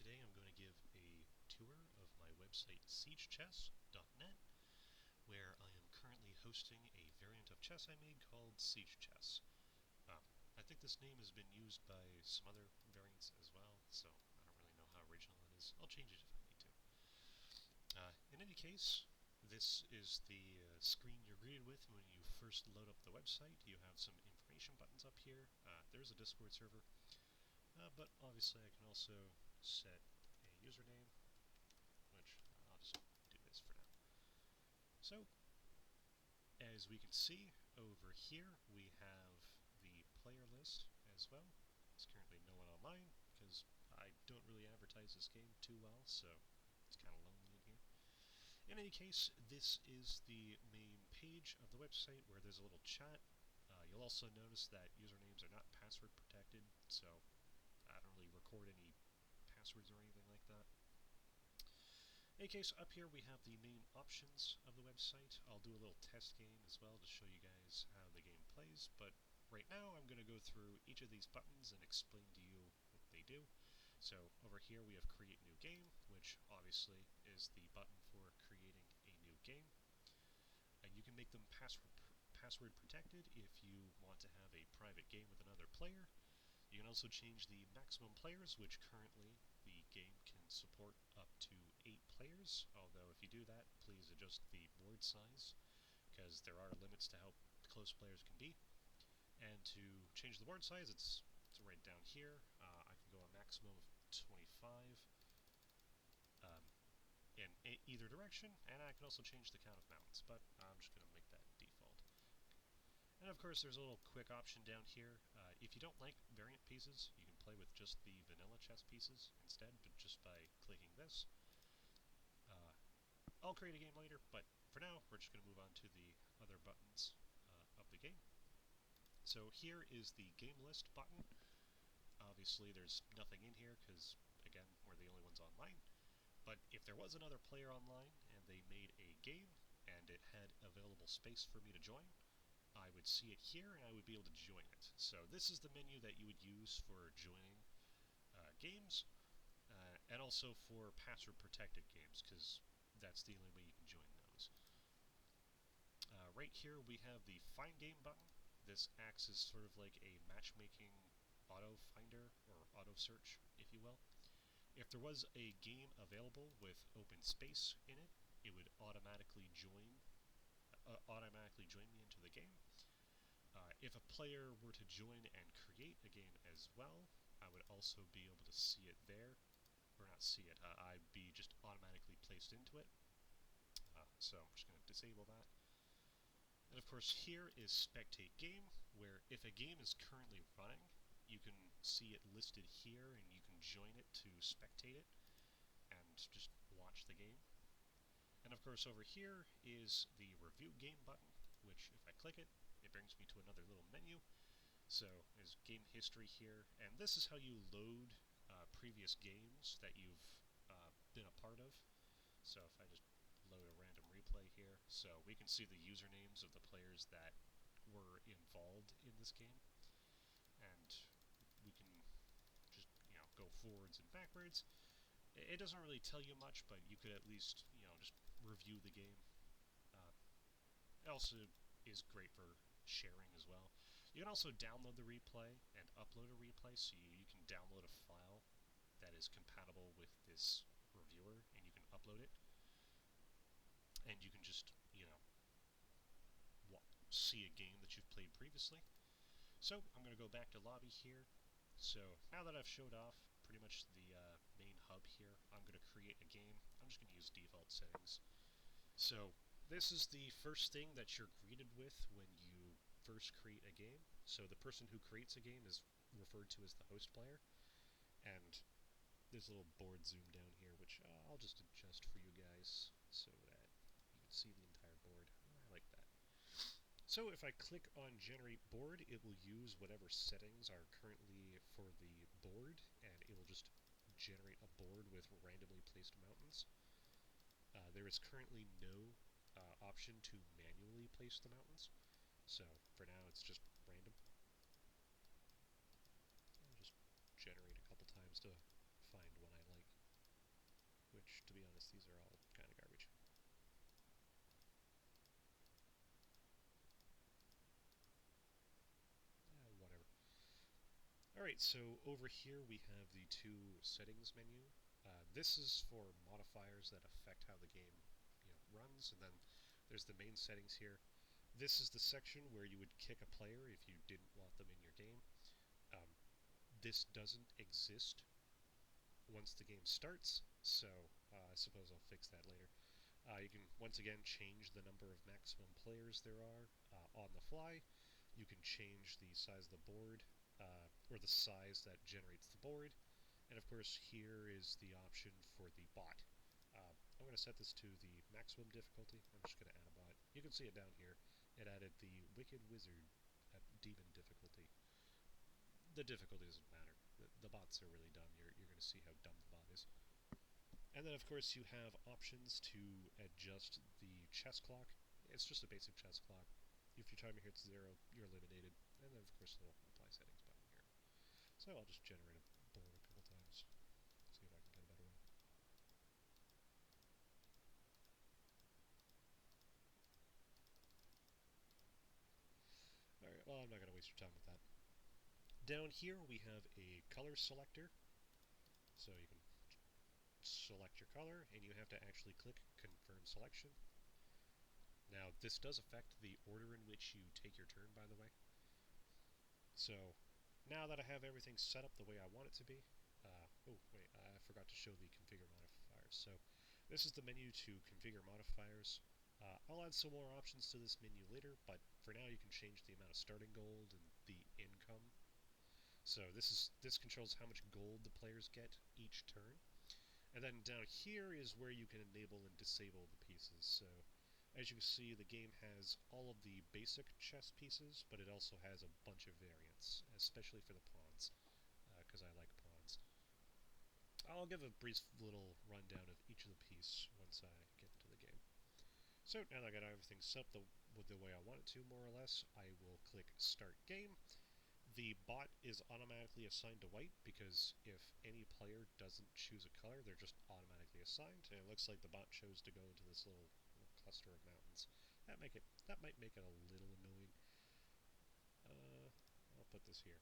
today I'm going to give a tour of my website siegechess.net, where I am currently hosting a variant of chess I made called Siege Chess. I think this name has been used by some other variants as well, so I don't really know how original it is. I'll change it if I need to. In any case, this is the screen you're greeted with when you first load up the website. You have some information buttons up here. There's a Discord server, but obviously I can also set a username, which I'll just do this for now. So, as we can see over here, we have the player list as well. There's currently no one online because I don't really advertise this game too well, so it's kind of lonely in here. In any case, this is the main page of the website where there's a little chat. You'll also notice that usernames are not password protected, so I don't really record any passwords or anything like that. In any case, up here we have the main options of the website. I'll do a little test game as well to show you guys how the game plays, but right now I'm going to go through each of these buttons and explain to you what they do. So over here we have Create New Game, which obviously is the button for creating a new game. And you can make them password protected if you want to have a private game with another player. You can also change the maximum players, which currently the game can support up to 8 players, although if you do that, please adjust the board size, because there are limits to how close players can be. And to change the board size, it's right down here. I can go a maximum of 25 in either direction, and I can also change the count of mountains, but I'm just going to make that default. And of course there's a little quick option down here. If you don't like variant pieces, you can play with just the vanilla chess pieces instead, but just by clicking this. I'll create a game later, but for now we're just going to move on to the other buttons of the game. So here is the game list button. Obviously there's nothing in here because, again, we're the only ones online. But if there was another player online and they made a game and it had available space for me to join, I would see it here and I would be able to join it. So this is the menu that you would use for joining games, and also for password protected games, because that's the only way you can join those. Right here we have the Find Game button. This acts as sort of like a matchmaking auto finder, or auto search, if you will. If there was a game available with open space in it, it would automatically join me into the game. If a player were to join and create a game as well, I would also be able to see it there. Or not see it, I'd be just automatically placed into it. So I'm just going to disable that. And of course here is Spectate Game, where if a game is currently running, you can see it listed here and you can join it to spectate it and just watch the game. And of course over here is the Review Game button, which if I click it, it brings me to another little menu. So there's game history here, and this is how you load previous games that you've been a part of. So if I just load a random replay here, so we can see the usernames of the players that were involved in this game, and we can just go forwards and backwards. It doesn't really tell you much, but you could at least just review the game. It also is great for sharing as well. You can also download the replay and upload a replay, so you can download a file that is compatible with this reviewer, and you can upload it. And you can just, see a game that you've played previously. So, I'm going to go back to lobby here. So, now that I've showed off pretty much the main hub here, I'm going to create a game. I'm just going to use default settings. So, this is the first thing that you're greeted with when you first create a game. So the person who creates a game is referred to as the host player. And there's a little board zoom down here, which I'll just adjust for you guys so that you can see the entire board. I like that. So if I click on Generate Board, it will use whatever settings are currently for the board, and it will just generate a board with randomly placed mountains. There is currently no option to manually place the mountains, so for now it's just random. I'll just generate a couple times to find one I like. which, to be honest, these are all kind of garbage. Whatever. Alright, so over here we have the two settings menu. This is for modifiers that affect how the game runs, and then there's the main settings here. This is the section where you would kick a player if you didn't want them in your game. This doesn't exist once the game starts, so I suppose I'll fix that later. You can once again change the number of maximum players there are on the fly. You can change the size of the board, or the size that generates the board. And of course, here is the option for the bot. I'm going to set this to the maximum difficulty. I'm just going to add a bot. You can see it down here. It added the Wicked Wizard at demon difficulty. The difficulty doesn't matter. The bots are really dumb. You're going to see how dumb the bot is. And then, of course, you have options to adjust the chess clock. It's just a basic chess clock. If your timer hits 0, you're eliminated. And then, of course, the little apply settings button here. So I'll just generate a board a couple times. See if I can get a better one. Alright, well, I'm not going to waste your time with that. Down here we have a color selector. So you can select your color, and you have to actually click Confirm Selection. Now, this does affect the order in which you take your turn, by the way. So, now that I have everything set up the way I want it to be, I forgot to show the configure modifiers. So, this is the menu to configure modifiers. I'll add some more options to this menu later, but for now you can change the amount of starting gold and the income. So this controls how much gold the players get each turn. And then down here is where you can enable and disable the pieces. So as you can see, the game has all of the basic chess pieces, but it also has a bunch of variants, especially for the pawns, because I like pawns. I'll give a brief little rundown of each of the pieces once I get into the game. So now that I got everything set up the way I want it to, more or less, I will click Start Game. The bot is automatically assigned to white because if any player doesn't choose a color, they're just automatically assigned. And it looks like the bot chose to go into this little cluster of mountains. That might make it a little annoying. I'll put this here.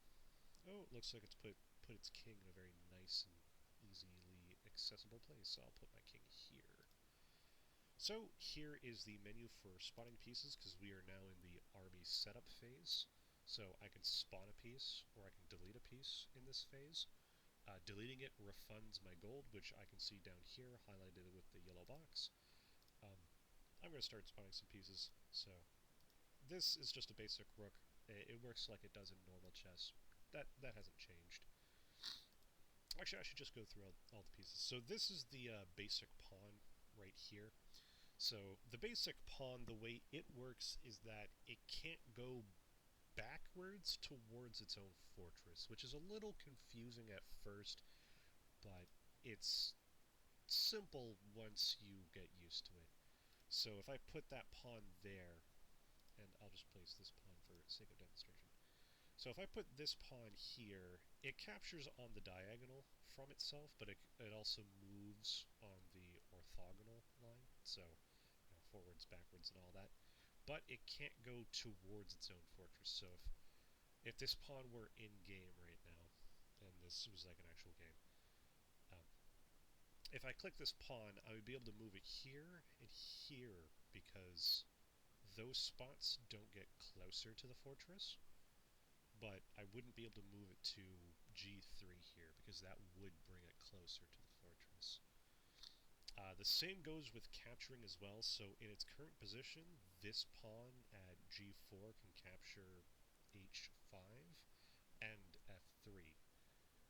Oh, it looks like it's put its king in a very nice and easily accessible place. So I'll put my king here. So here is the menu for spawning pieces, because we are now in the army setup phase. So I can spawn a piece, or I can delete a piece in this phase. Deleting it refunds my gold, which I can see down here, highlighted with the yellow box. I'm going to start spawning some pieces. So this is just a basic rook. It works like it does in normal chess. That hasn't changed. Actually, I should just go through all the pieces. So this is the basic pawn right here. So the basic pawn, the way it works is that it can't go backwards towards its own fortress, which is a little confusing at first, but it's simple once you get used to it. So if I put that pawn there, and I'll just place this pawn for sake of demonstration. So if I put this pawn here, it captures on the diagonal from itself, but it also moves on the orthogonal line, so forwards, backwards, and all that. But it can't go towards its own fortress. So if this pawn were in game right now, and this was like an actual game, if I click this pawn, I would be able to move it here and here, because those spots don't get closer to the fortress, but I wouldn't be able to move it to g3 here, because that would bring it closer to the fortress. The same goes with capturing as well. So in its current position, this pawn at g4 can capture h5 and f3,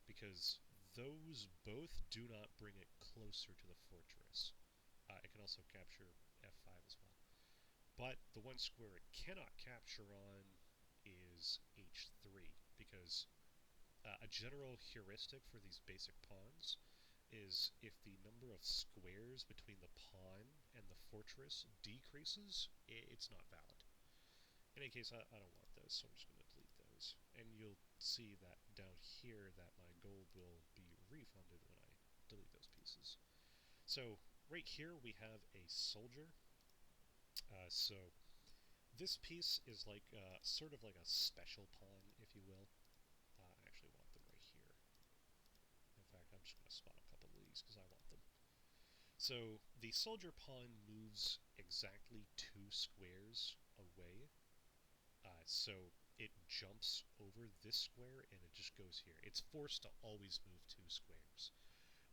because those both do not bring it closer to the fortress. It can also capture f5 as well. But the one square it cannot capture on is h3, because a general heuristic for these basic pawns is if the number of squares between the pawn and the fortress decreases, it's not valid. In any case, I don't want those, so I'm just going to delete those. And you'll see that down here that my gold will be refunded when I delete those pieces. So right here we have a soldier. So this piece is like sort of like a special pawn, if you will. I actually want them right here. In fact, I'm just going to spawn a couple of these because I want them. So the soldier pawn moves exactly 2 squares away. So it jumps over this square and it just goes here. It's forced to always move 2 squares.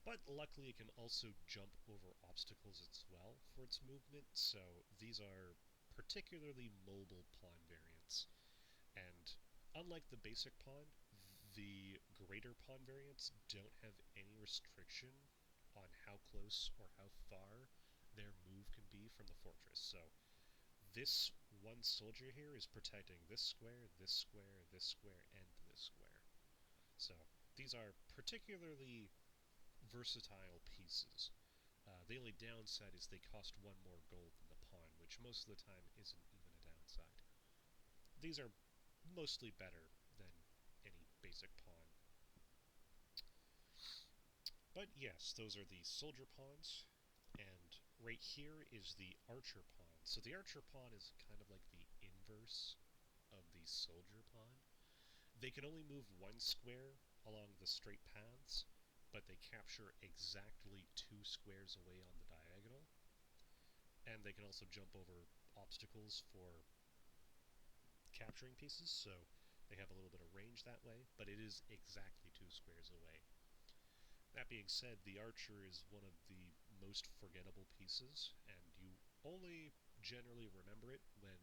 But luckily it can also jump over obstacles as well for its movement, so these are particularly mobile pawn variants. And unlike the basic pawn, the greater pawn variants don't have any restriction on how close or how far their move can be from the fortress. So this one soldier here is protecting this square, this square, this square, and this square. So these are particularly versatile pieces. The only downside is they cost 1 more gold than the pawn, which most of the time isn't even a downside. These are mostly better than any basic pawn. But yes, those are the soldier pawns, and right here is the archer pawn. So the archer pawn is kind of like the inverse of the soldier pawn. They can only move 1 square along the straight paths, but they capture exactly 2 squares away on the diagonal. And they can also jump over obstacles for capturing pieces, so they have a little bit of range that way, but it is exactly 2 squares away. That being said, the archer is one of the most forgettable pieces, and you only generally remember it when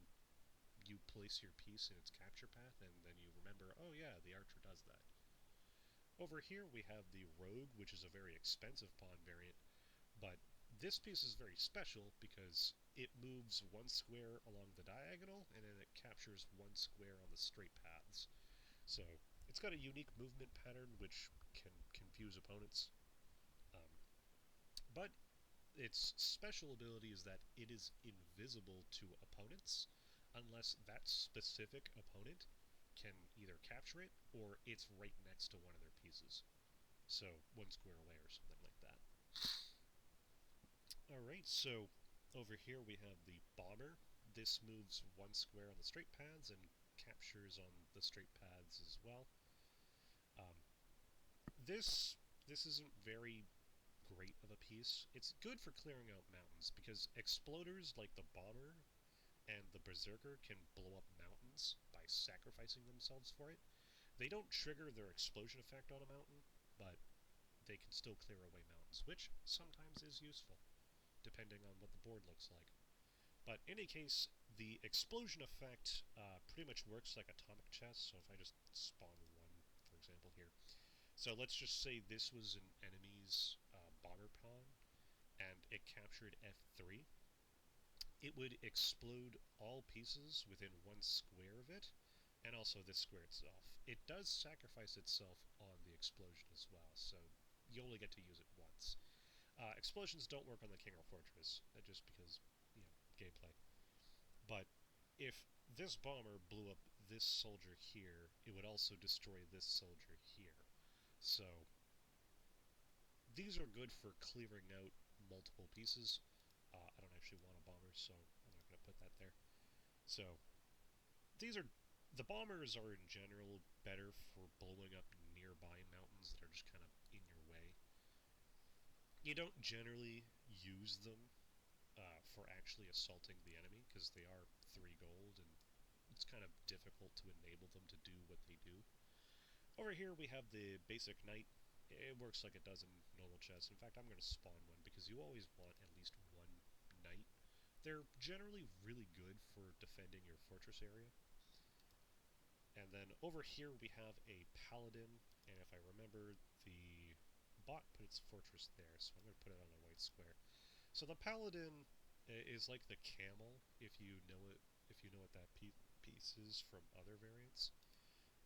you place your piece in its capture path, and then you remember, oh yeah, the archer does that. Over here we have the rogue, which is a very expensive pawn variant, but this piece is very special because it moves 1 square along the diagonal, and then it captures 1 square on the straight paths. So it's got a unique movement pattern which can confuse opponents. But its special ability is that it is invisible to opponents unless that specific opponent can either capture it or it's right next to one of their pieces. So 1 square away or something like that. Alright, so over here we have the bomber. This moves 1 square on the straight paths and captures on the straight paths as well. Um, this isn't very great of a piece. It's good for clearing out mountains because exploders like the bomber and the berserker can blow up mountains by sacrificing themselves for it. They don't trigger their explosion effect on a mountain, but they can still clear away mountains, which sometimes is useful, depending on what the board looks like. But in any case, the explosion effect pretty much works like atomic chess, so if I just spawn one, for example, here. So let's just say this was an enemy's bomber pawn, and it captured F3. It would explode all pieces within 1 square of it, and also this square itself. It does sacrifice itself on the explosion as well, so you only get to use it once. Explosions don't work on the king or fortress, just because, gameplay. But if this bomber blew up this soldier here, it would also destroy this soldier here. So these are good for clearing out multiple pieces. I don't actually want a bomber, so I'm not going to put that there. So these are the bombers are in general better for blowing up nearby mountains that are just kind of in your way. You don't generally use them for actually assaulting the enemy because they are 3 gold and it's kind of difficult to enable them to do what they do. Over here we have the basic knight. It works like it does in normal chess. In fact, I'm going to spawn one because you always want at least one knight. They're generally really good for defending your fortress area. And then over here we have a paladin, and if I remember, the bot put its fortress there, so I'm going to put it on a white square. So the paladin is like the camel, if you know what that piece is from other variants.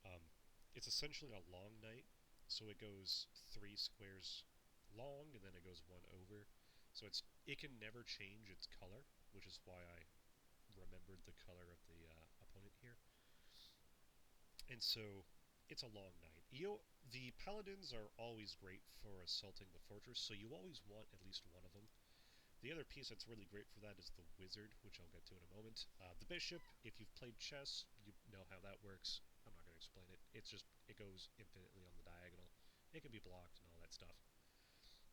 Um, it's essentially a long knight, so it goes 3 squares long, and then it goes one over. So it can never change its color, which is why I remembered the color of the opponent here. And so it's a long night. The paladins are always great for assaulting the fortress, so you always want at least one of them The other piece that's really great for that is the wizard, which I'll get to in a moment. The bishop, if you've played chess, you know how that works. I'm not going to explain it. It's just, it goes infinitely on the diagonal. It can be blocked and all that stuff.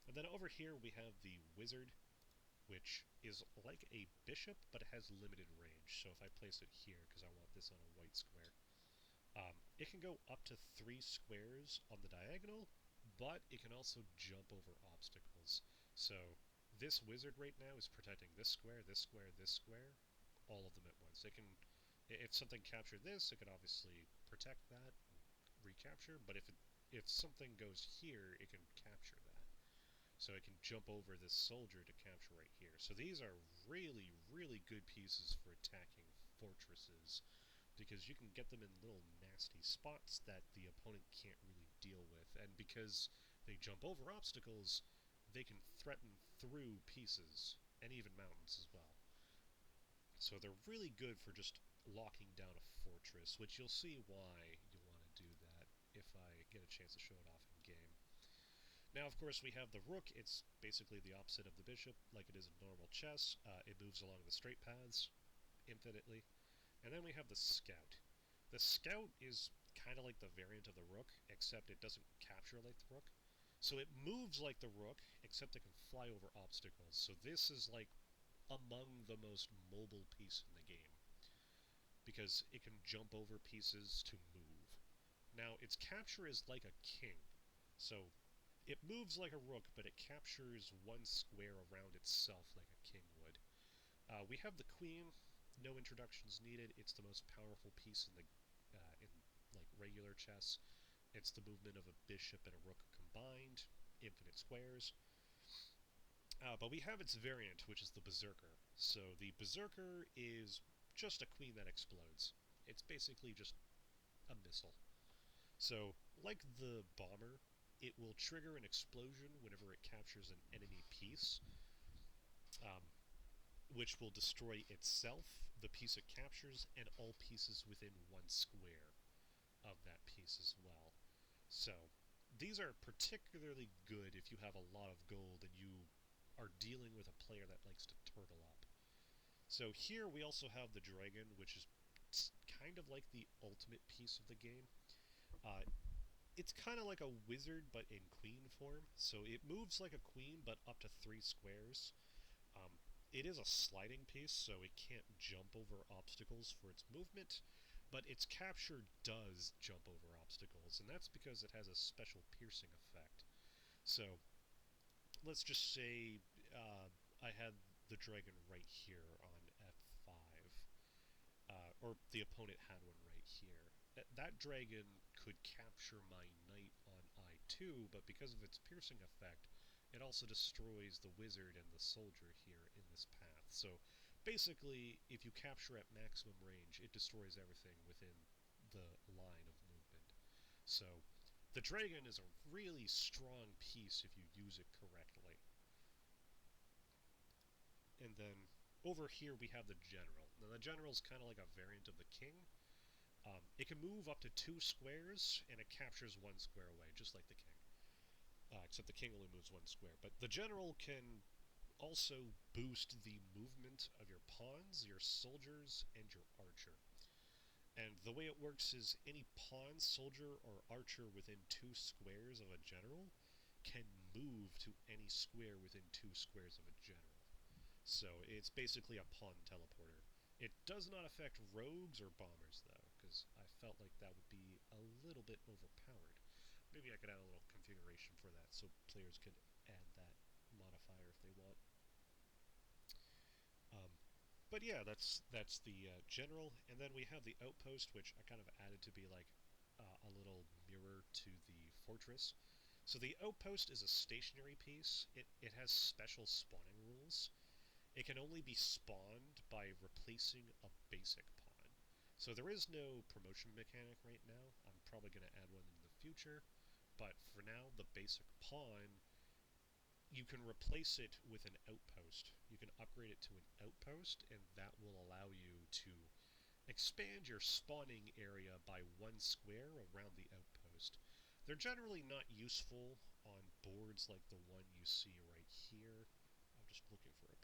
And then over here we have the wizard, which is like a bishop, but it has limited range. So if I place it here, because I want this on a white square, it can go up to 3 squares on the diagonal, but it can also jump over obstacles. So this wizard right now is protecting this square, this square, this square, all of them at once. It can, if something captured this, it could obviously protect that, recapture, but if something goes here, it can capture that. So it can jump over this soldier to capture right here. So these are really, really good pieces for attacking fortresses, because you can get them in little nasty spots that the opponent can't really deal with. And because they jump over obstacles, they can threaten through pieces, and even mountains as well. So they're really good for just locking down a fortress, which you'll see why you want to do that if I get a chance to show it off in game. Now, of course, we have the rook. It's basically the opposite of the bishop, like it is in normal chess. It moves along the straight paths infinitely. And then we have the scout. The scout is kind of like the variant of the rook, except it doesn't capture like the rook. So it moves like the rook, except it can fly over obstacles. So this is like among the most mobile piece in the game, because it can jump over pieces to move. Now, its capture is like a king. So it moves like a rook, but it captures one square around itself like a king would. We have the queen. No introductions needed. It's the most powerful piece in like regular chess. It's the movement of a bishop and a rook combined, infinite squares. But we have its variant, which is the berserker. So the berserker is just a queen that explodes. It's basically just a missile. So, like the bomber, it will trigger an explosion whenever it captures an enemy piece, um, which will destroy itself, the piece it captures, and all pieces within one square of that piece as well. So, these are particularly good if you have a lot of gold and you are dealing with a player that likes to turtle up. So here we also have the dragon, which is kind of like the ultimate piece of the game. Uh, it's kind of like a wizard, but in queen form. So it moves like a queen, but up to 3 squares. Um, it is a sliding piece, so it can't jump over obstacles for its movement, but its capture does jump over obstacles, and that's because it has a special piercing effect. So let's just say I had the dragon right here on f5, or the opponent had one right here. That dragon could capture my knight on I2, but because of its piercing effect, it also destroys the wizard and the soldier here in this path. So basically, if you capture at maximum range, it destroys everything within the line of movement. So the dragon is a really strong piece if you use it correctly. And then over here we have the general. Now the general is kind of like a variant of the king. It can move up to 2 squares, and it captures 1 square away, just like the king. Except the king only moves 1 square. But the general can also boost the movement of your pawns, your soldiers, and your archer. And the way it works is any pawn, soldier, or archer within 2 squares of a general can move to any square within 2 squares of a general. So it's basically a pawn teleporter. It does not affect rogues or bombers, though, because I felt like that would be a little bit overpowered. Maybe I could add a little configuration for that so players could add that modifier if they want. Um, but yeah, that's the general, and then we have the outpost, which I kind of added to be like a little mirror to the fortress. So the outpost is a stationary piece. It has special spawning rules. It can only be spawned by replacing a basic pawn. So there is no promotion mechanic right now. I'm probably going to add one in the future. But for now, the basic pawn, you can replace it with an outpost. You can upgrade it to an outpost, and that will allow you to expand your spawning area by 1 square around the outpost. They're generally not useful on boards like the one you see right here. I'm just looking for a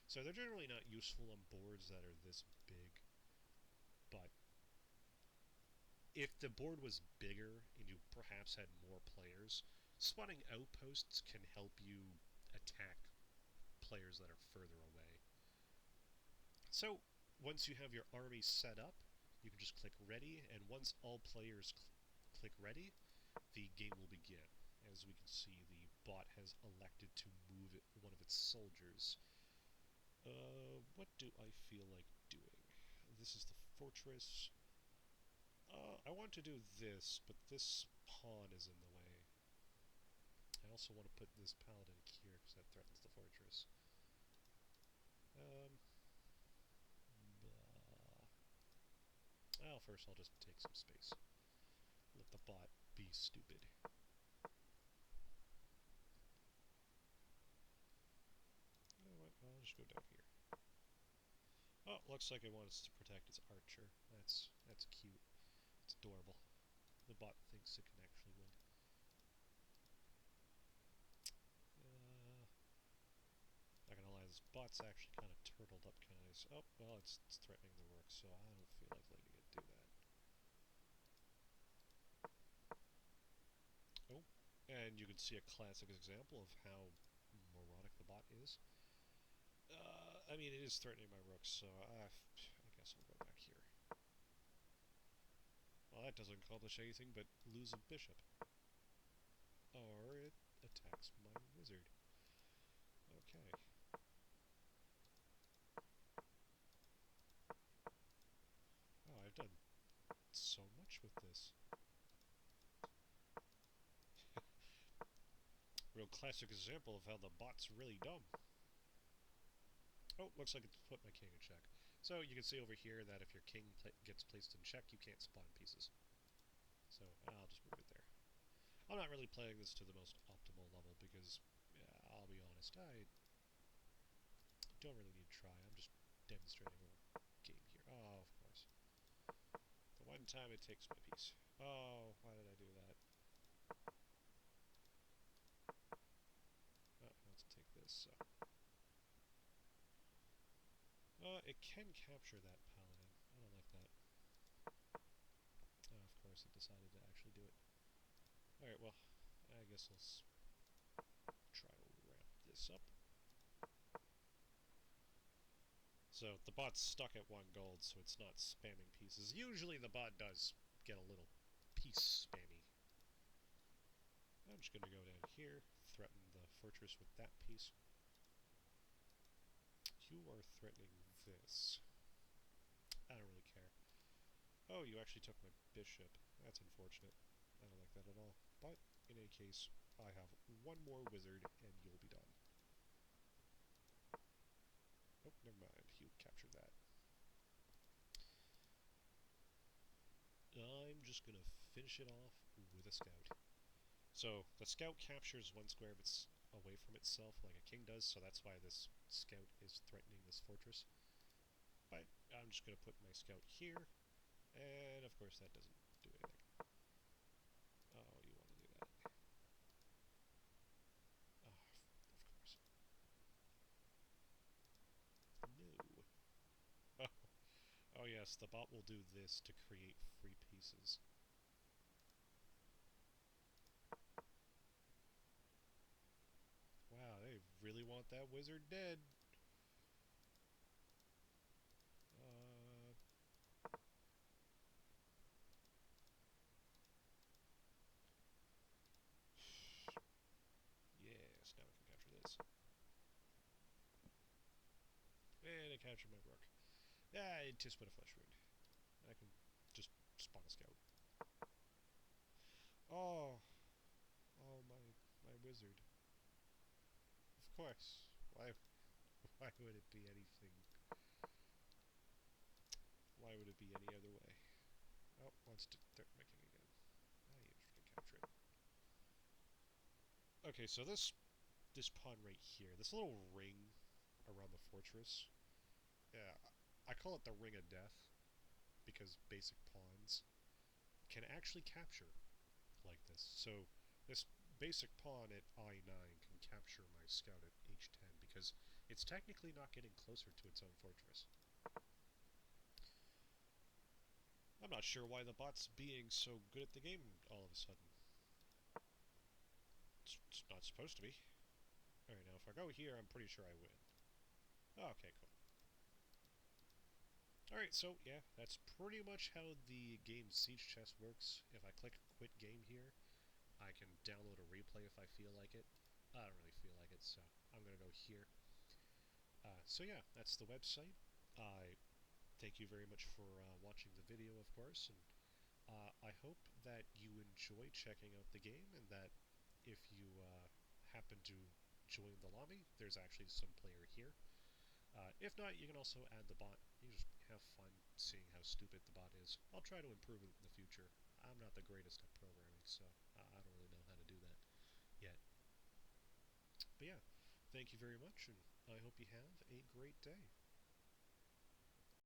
So they're generally not useful on boards that are this big, but if the board was bigger and you perhaps had more players, spawning outposts can help you attack players that are further away. So once you have your army set up, you can just click ready, and once all players click ready, the game will begin. As we can see, the bot has elected to move one of its soldiers. What do I feel like doing? This is the fortress. I want to do this, but this pawn is in the way. I also want to put this paladin here because that threatens the fortress. Well, first I'll just take some space. Let the bot be stupid. You know what? I'll just go down here. Oh, looks like it wants to protect its archer. That's cute. It's adorable. The bot thinks it can actually win. Not gonna lie, this bot's actually kind of turtled up kind of nice. Oh, well, it's threatening the rook, so I don't feel like letting it do that. Oh, and you can see a classic example of how moronic the bot is. I mean, it is threatening my rook, so I guess I'll go back here. Well, that doesn't accomplish anything but lose a bishop. Or it attacks my wizard. Okay. Oh, I've done so much with this. Real classic example of how the bot's really dumb. Oh, looks like it's put my king in check. So you can see over here that if your king gets placed in check, you can't spawn pieces. So I'll just move it there. I'm not really playing this to the most optimal level because, yeah, I'll be honest, I don't really need to try. I'm just demonstrating a game here. Oh, of course. The one time it takes my piece. Oh, why did I do that? Oh, let's take this, so. It can capture that paladin. I don't like that. Oh, of course it decided to actually do it. Alright, well, I guess I'll try to wrap this up. So the bot's stuck at 1 gold, so it's not spamming pieces. Usually the bot does get a little piece spammy. I'm just going to go down here, threaten the fortress with that piece. You are threatening this. I don't really care. Oh, you actually took my bishop. That's unfortunate. I don't like that at all. But, in any case, I have one more wizard, and you'll be done. Oh, never mind. You captured that. I'm just going to finish it off with a scout. So, the scout captures 1 square of its away from itself like a king does, so that's why this scout is threatening this fortress. But I'm just going to put my scout here, and of course that doesn't do anything. Oh, you want to do that. Oh, of course. No. Oh. Oh yes, the bot will do this to create free pieces. Wow, they really want that wizard dead. Uh, yes, now I can capture this. And I captured my rook. Ah, it just put a flesh wound. I can just spawn a scout. Oh, oh my wizard. Of course. Why would it be anything? Why would it be any other way? Oh, wants to threaten my king again. Ah, you can capture it. Okay, so this pawn right here, this little ring around the fortress, yeah, I call it the ring of death because basic pawns can actually capture like this. So this basic pawn at I9 can capture my scout at H10 because It's technically not getting closer to its own fortress. I'm not sure why the bot's being so good at the game all of a sudden. It's not supposed to be. Alright, now if I go here, I'm pretty sure I win. Okay, cool. Alright, so yeah, that's pretty much how the game Siege Chess works. If I click quit game here, I can download a replay if I feel like it. I don't really feel like it, so I'm going to go here. So yeah, that's the website. I thank you very much for watching the video, of course, and I hope that you enjoy checking out the game, and that if you happen to join the lobby, there's actually some player here. If not, you can also add the bot. You just have fun seeing how stupid the bot is. I'll try to improve it in the future. I'm not the greatest at programming, so I don't really know how to do that yet. But yeah, thank you very much, and I hope you have a great day.